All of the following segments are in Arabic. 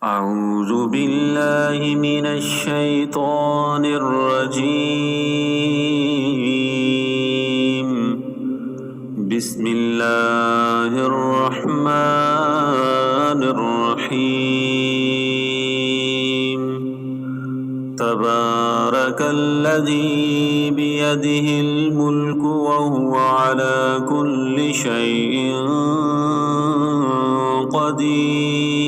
أعوذ بالله من الشيطان الرجيم. بسم الله الرحمن الرحيم. تبارك الذي بيده الملك وهو على كل شيء قدير.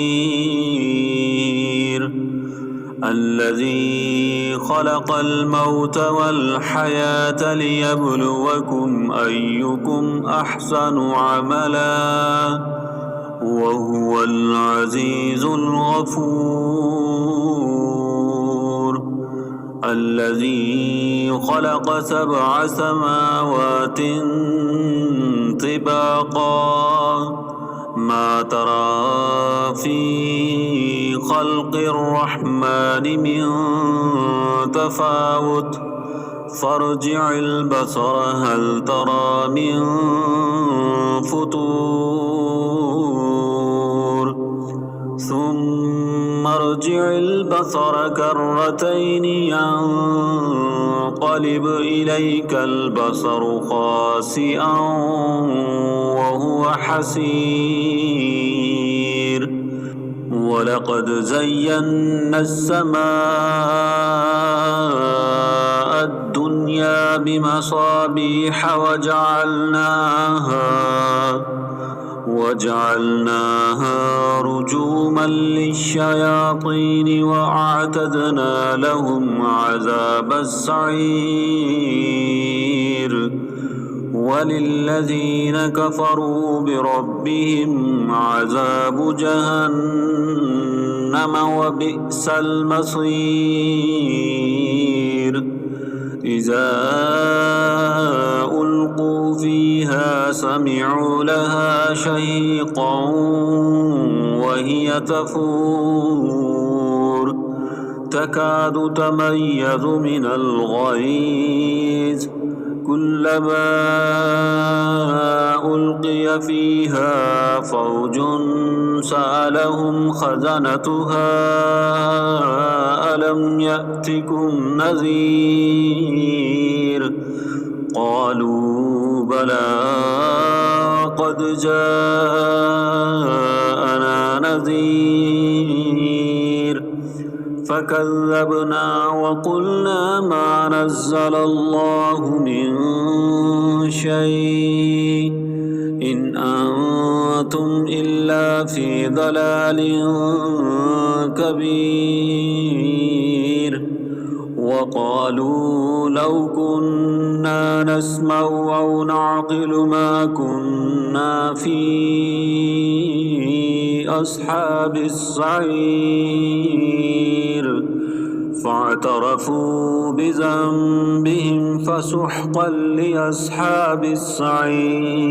الذي خلق الموت والحياة ليبلوكم أيكم أحسن عملا وهو العزيز الغفور. الذي خلق 7 سماوات طباقا ما ترى في خلق الرحمن من تفاوت فارجع البصر هل ترى من فطور ثم ارجع البصر كرتين ينقلب إليك البصر خاسئا وهو حسير. ولقد زينا السماء الدنيا بمصابيح وجعلناها رجوما للشياطين وأعتدنا لهم عذاب السعير. وللذين كفروا بربهم عذاب جهنم وبئس المصير. إذا ألقوا فيها سمعوا لها شهيقا وهي تفور تكاد تميز من الغيظ كلما ألقي فيها فوج سألهم خزنتها ألم يأتكم نذير قالوا بلى قد جاءنا نذير فكذبنا وقلنا ما نزل الله من شيء إن أنتم إلا في ضلال كبير. وقالوا لو كنا نسمع أو نعقل ما كنا في أصحاب السعير فاعترفوا بذنبهم فسحقا لأصحاب السعير.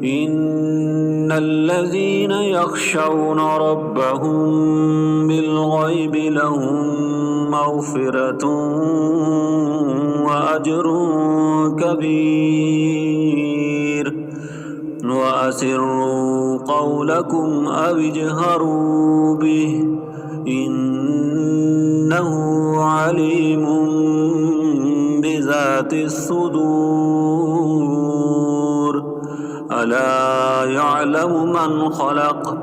إن الذين يخشون ربهم بالغيب لهم مغفرة وأجر كبير. وأسروا قولكم أو اجهروا به إنه عليم بذات الصدور. ألا يعلم من خلق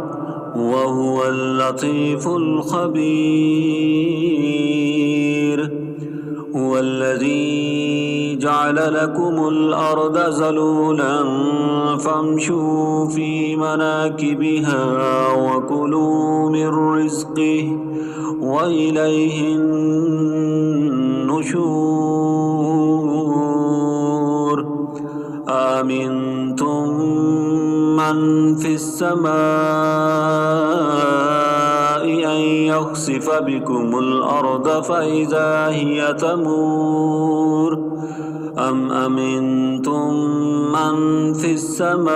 وهو اللطيف الخبير. هو الذي جعل لكم الأرض ذلولا فامشوا في مناكبها وكلوا من رزقه وإليه النشور. آمنتم من في السماء أن يخسف بكم الأرض فإذا هي تمور أم أمنتم من في السماء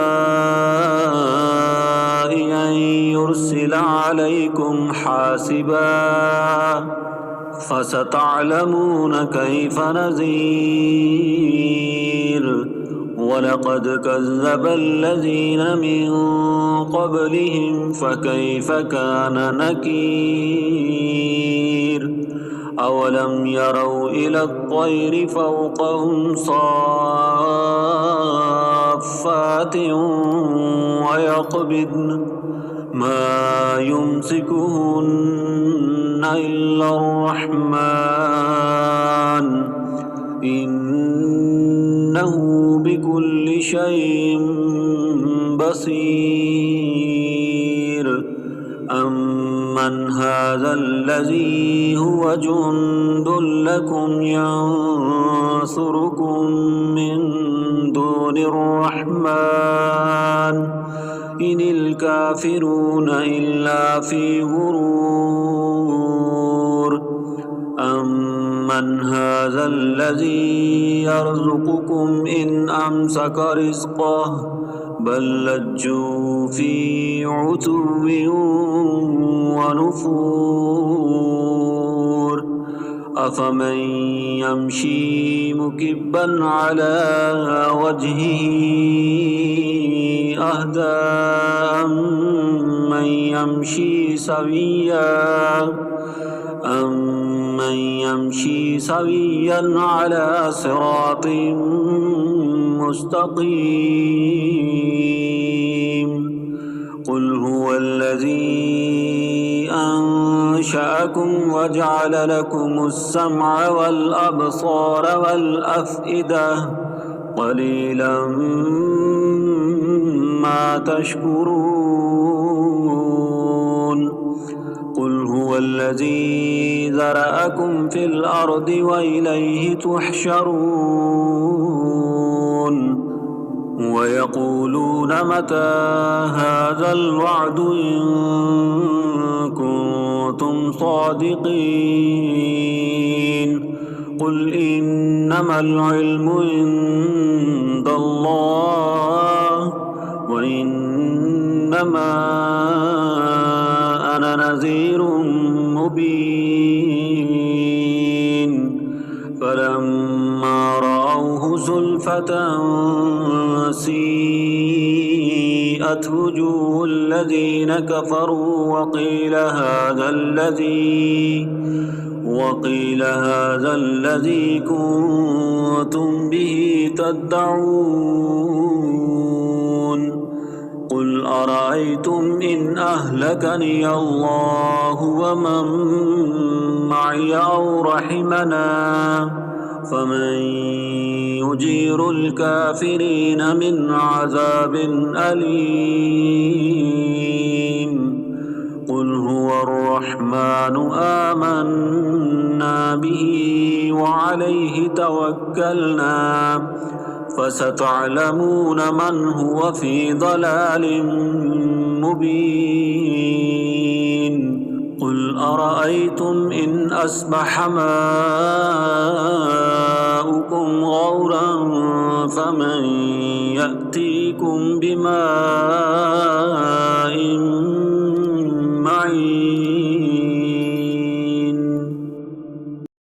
أن يرسل عليكم حاسبا فستعلمون كيف نذير. ولقد كذب الذين من قبلهم فكيف كان نكير أولم يروا إلى الطير فوقهم صافات ويقبضن ما يمسكهن إلا الرحمن إنه بكل شيء بصير أمن هذا الذي هو جند لكم ينصركم من دون الرحمن إن الكافرون إلا في غرور أمن هذا الذي يرزقكم إن أمسك رزقه بل لجوا في عتو ونفور أفمن يمشي مكبا على وجهه أهدى أمن يمشي سويا على صراط مستقيم قل هو الذي أنشأكم وجعل لكم السمع والأبصار والأفئدة قليلا ما تشكرون قل هو الذي ذرأكم في الأرض وإليه تحشرون ويقولون متى هذا الوعد إن كنتم صادقين قل إنما العلم عند الله وإنما أنا نذير مبين فلما رأوه زلفة سيئت وجوه الذين كفروا وقيل هذا الذي كنتم به تدعون قل أرأيتم إن أهلكني الله ومن معي أو رحمنا فمن يجير الكافرين من عذاب أليم قل هو الرحمن آمنا به وعليه توكلنا فستعلمون من هو في ضلال مبين قل أرأيتم إن أصبح ماؤكم غورا فمن يأتيكم بماء معين